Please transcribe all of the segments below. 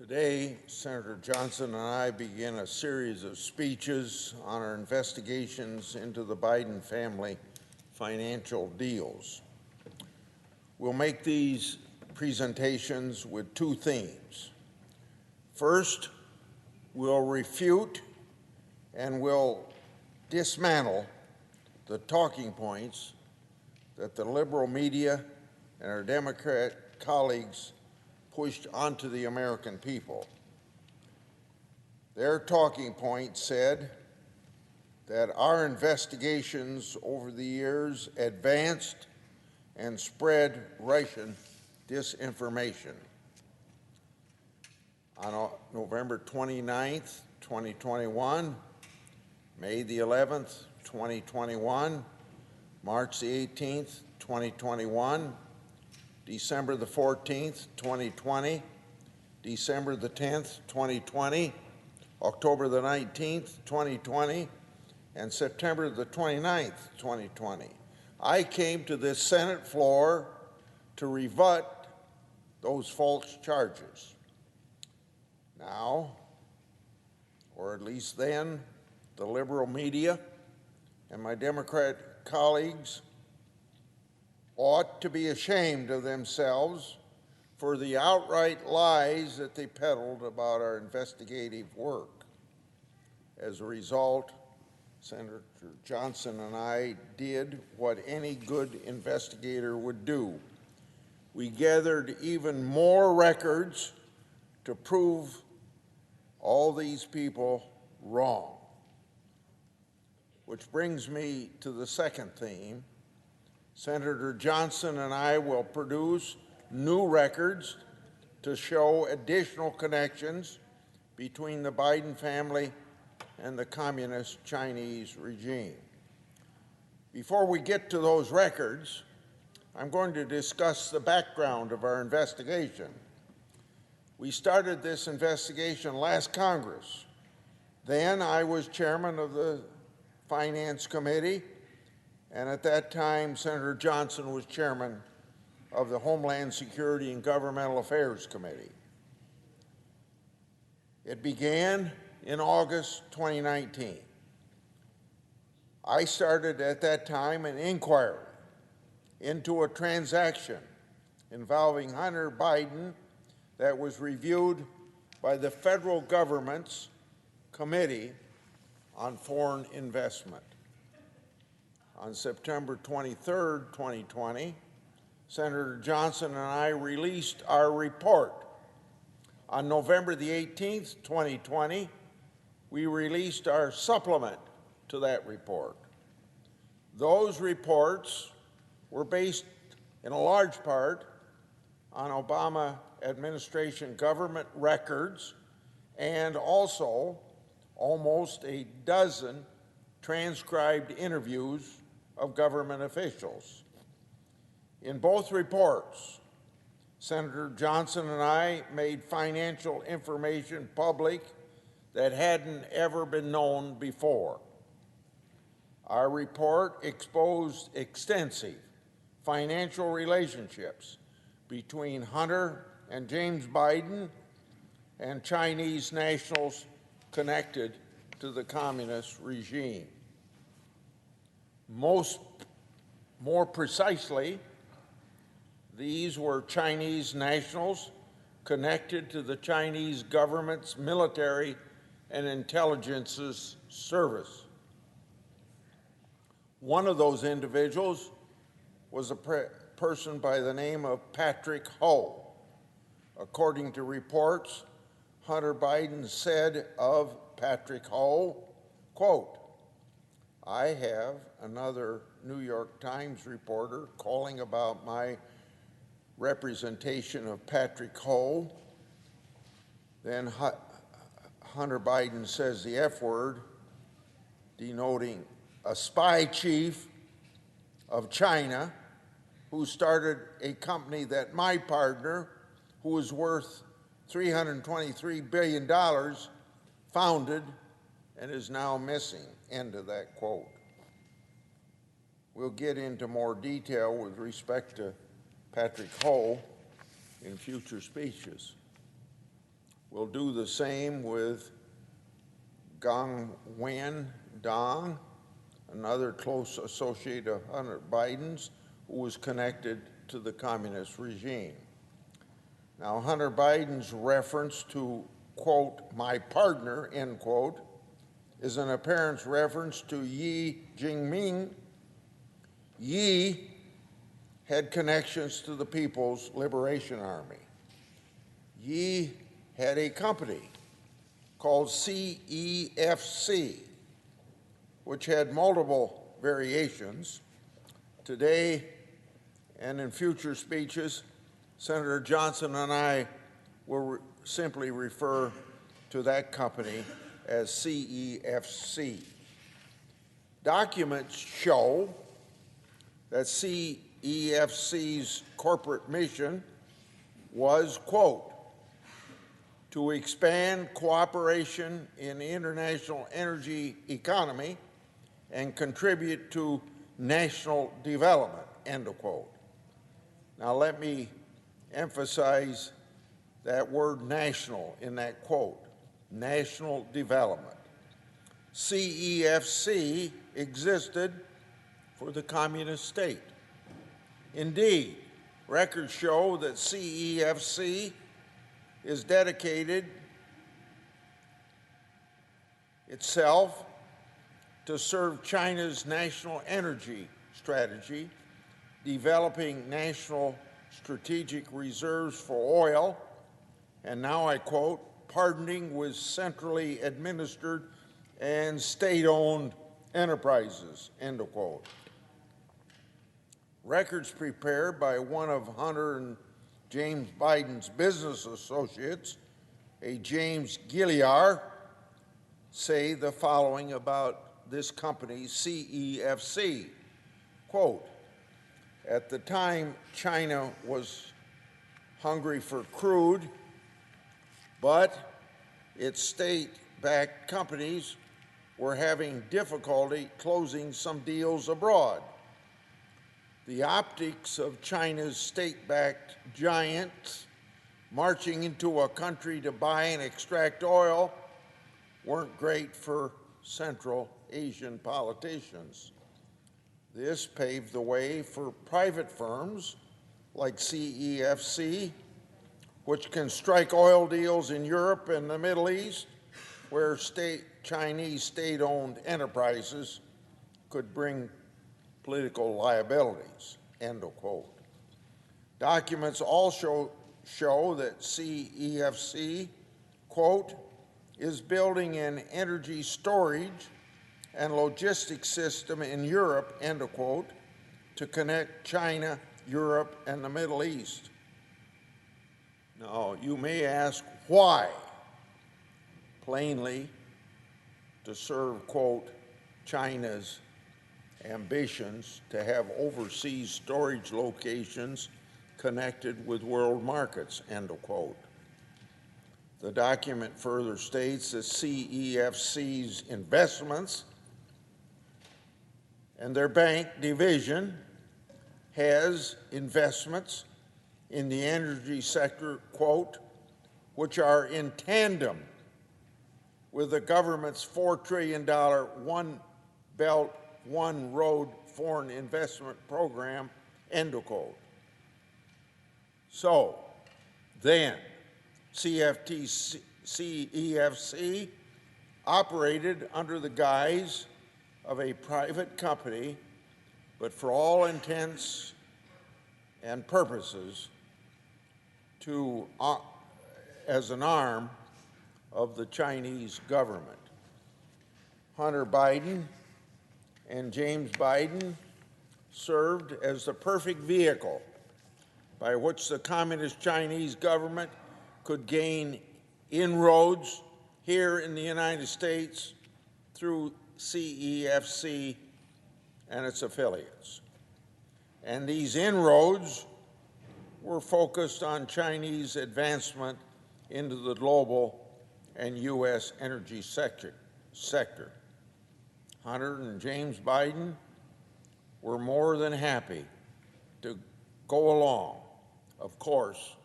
Today, Senator Johnson and I begin a series of speeches on our investigations into the Biden family financial deals. We'll make these presentations with two themes. First, we'll refute and we'll dismantle the talking points that the liberal media and our Democrat colleagues pushed onto the American people. Their talking point said that our investigations over the years advanced and spread Russian disinformation. On November 29th, 2021, May the 11th, 2021, March the 18th, 2021, December the 14th, 2020, December the 10th, 2020, October the 19th, 2020, and September the 29th, 2020. I came to this Senate floor to rebut those false charges. Now, or at least then, the liberal media and my Democrat colleagues ought to be ashamed of themselves for the outright lies that they peddled about our investigative work. As a result, Senator Johnson and I did what any good investigator would do. We gathered even more records to prove all these people wrong. Which brings me to the second theme. Senator Johnson and I will produce new records to show additional connections between the Biden family and the communist Chinese regime. Before we get to those records, I'm going to discuss the background of our investigation. We started this investigation last Congress. Then I was chairman of the Finance Committee, and at that time, Senator Johnson was chairman of the Homeland Security and Governmental Affairs Committee. It began in August 2019. I started at that time an inquiry into a transaction involving Hunter Biden that was reviewed by the federal government's Committee on Foreign Investment. On September 23rd, 2020, Senator Johnson and I released our report. On November the 18th, 2020, we released our supplement to that report. Those reports were based in a large part on Obama administration government records and also almost a dozen transcribed interviews of government officials. In both reports, Senator Johnson and I made financial information public that hadn't ever been known before. Our report exposed extensive financial relationships between Hunter and James Biden and Chinese nationals connected to the communist regime. More precisely, these were Chinese nationals connected to the Chinese government's military and intelligence service. One of those individuals was a person by the name of Patrick Ho. According to reports, Hunter Biden said of Patrick Ho, quote, "I have another New York Times reporter calling about my representation of Patrick Ho." Then Hunter Biden says the F word, denoting a spy chief of China who started a company that my partner, who was worth $323 billion, founded and is now missing. End of that quote. We'll get into more detail with respect to Patrick Ho in future speeches. will do the same with Gong Wen Dong, another close associate of Hunter Biden's, who was connected to the communist regime. Now, Hunter Biden's reference to, quote, my partner, end quote, is an apparent reference to Yi Jinping. Yi had connections to the People's Liberation Army. Yi had a company called CEFC, which had multiple variations. Today and in future speeches, Senator Johnson and I will simply refer to that company as CEFC. Documents show that CEFC's corporate mission was, quote, to expand cooperation in the international energy economy and contribute to national development, end of quote. Now let me emphasize that word national in that quote, national development. CEFC existed for the communist state. Indeed, records show that CEFC is dedicated itself to serve China's national energy strategy, developing national strategic reserves for oil, and now I quote, partnering with centrally administered and state-owned enterprises, end of quote. Records prepared by one of Hunter and James Biden's business associates, a James Gilliar, say the following about this company, CEFC. Quote, at the time, China was hungry for crude, but its state-backed companies were having difficulty closing some deals abroad. The optics of China's state-backed giants marching into a country to buy and extract oil weren't great for Central Asian politicians. This paved the way for private firms like CEFC, which can strike oil deals in Europe and the Middle East, where Chinese state-owned enterprises could bring political liabilities, end of quote. Documents also show that CEFC, quote, is building an energy storage and logistics system in Europe, end of quote, to connect China, Europe, and the Middle East. Now, you may ask why? Plainly, to serve, quote, China's ambitions to have overseas storage locations connected with world markets, end of quote. The document further states that CEFC's investments and their bank division has investments in the energy sector, quote, which are in tandem with the government's $4 trillion One Belt, One Road foreign investment program, end of quote. So then, CEFC operated under the guise of a private company, but for all intents and purposes, as an arm of the Chinese government. Hunter Biden and James Biden served as the perfect vehicle by which the Communist Chinese government could gain inroads here in the United States through CEFC and its affiliates. And these inroads were focused on Chinese advancement into the global and U.S. energy sector. Hunter and James Biden were more than happy to go along, of course,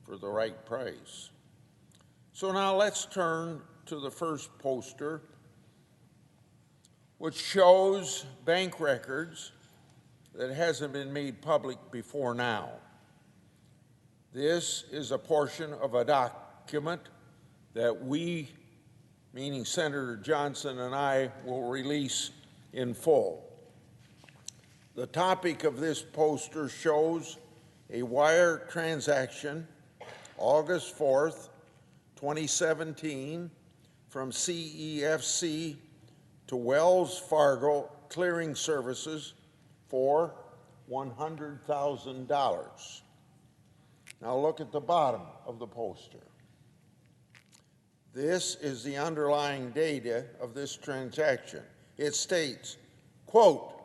for the right price. So now let's turn to the first poster, which shows bank records that hasn't been made public before now. This is a portion of a document that we, meaning Senator Johnson and I, will release in full. The topic of this poster shows a wire transaction, August 4th, 2017, from CEFC to Wells Fargo Clearing Services for $100,000. Now look at the bottom of the poster. This is the underlying data of this transaction. It states, quote,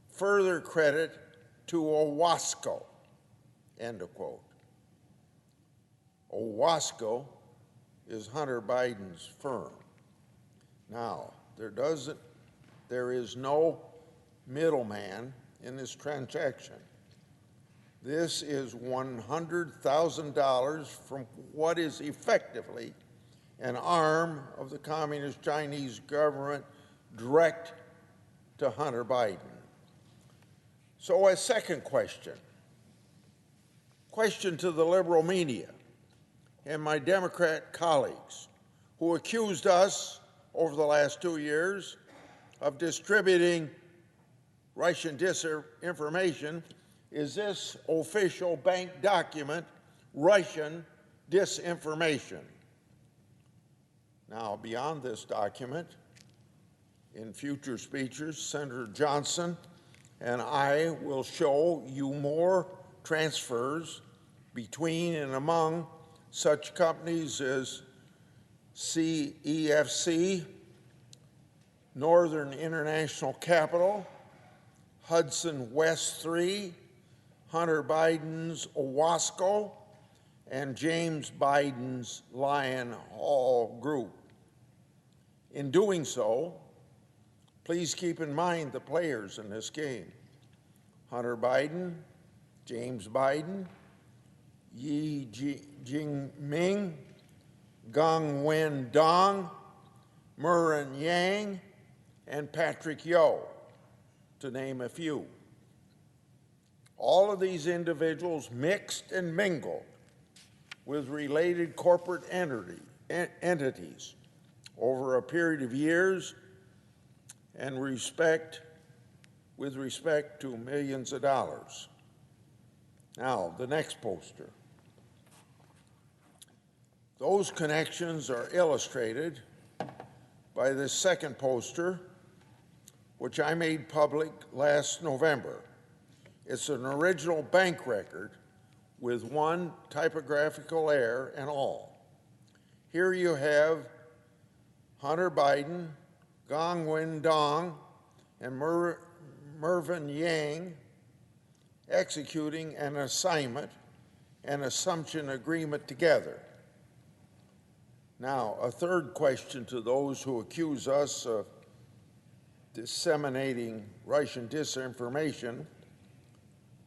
further credit to Owasco, end of quote. Owasco is Hunter Biden's firm. Now, there is no middleman in this transaction. This is $100,000 from what is effectively an arm of the Communist Chinese government direct to Hunter Biden. So a second question to the liberal media and my Democrat colleagues who accused us over the last 2 years of distributing Russian disinformation. Is this official bank document Russian disinformation? Now, beyond this document, in future speeches, Senator Johnson and I will show you more transfers between and among such companies as CEFC, Northern International Capital, Hudson West 3, Hunter Biden's Owasco, and James Biden's Lion Hall Group. In doing so, please keep in mind the players in this game: Hunter Biden, James Biden, Yi Jinping, Gang Wen-dong, Murren Yang, and Patrick Yo, to name a few. All of these individuals mixed and mingled with related corporate entities over a period of years and with respect to millions of dollars. Now, the next poster. Those connections are illustrated by this second poster, which I made public last November. It's an original bank record with one typographical error and all. Here you have Hunter Biden, Gang Wen-dong, and Murren Yang executing an assignment and assumption agreement together. Now, a third question to those who accuse us of disseminating Russian disinformation,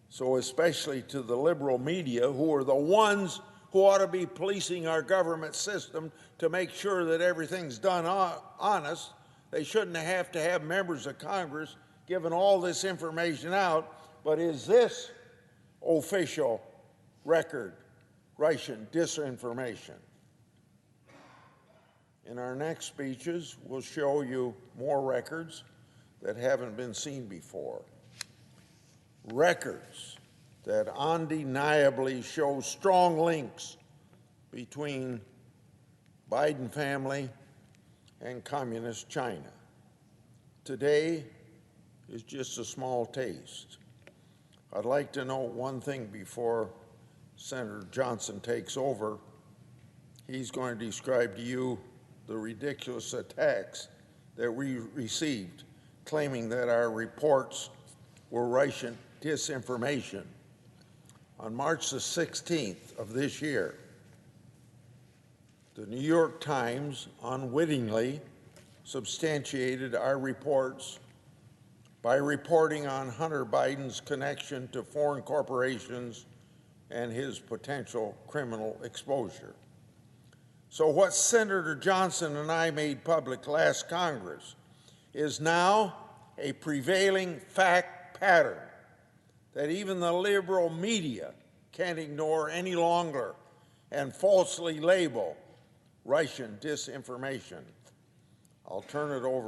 so especially to the liberal media, who are the ones who ought to be policing our government system to make sure that everything's done honest. They shouldn't have to have members of Congress giving all this information out. But is this official record Russian disinformation? In our next speeches, we'll show you more records that haven't been seen before. Records that undeniably show strong links between Biden family and Communist China. Today is just a small taste. I'd like to note one thing before Senator Johnson takes over. He's going to describe to you the ridiculous attacks that we received, claiming that our reports were Russian disinformation. On March the 16th of this year, the New York Times unwittingly substantiated our reports by reporting on Hunter Biden's connection to foreign corporations and his potential criminal exposure. So what Senator Johnson and I made public last Congress is now a prevailing fact pattern that even the liberal media can't ignore any longer and falsely label Russian disinformation. I'll turn it over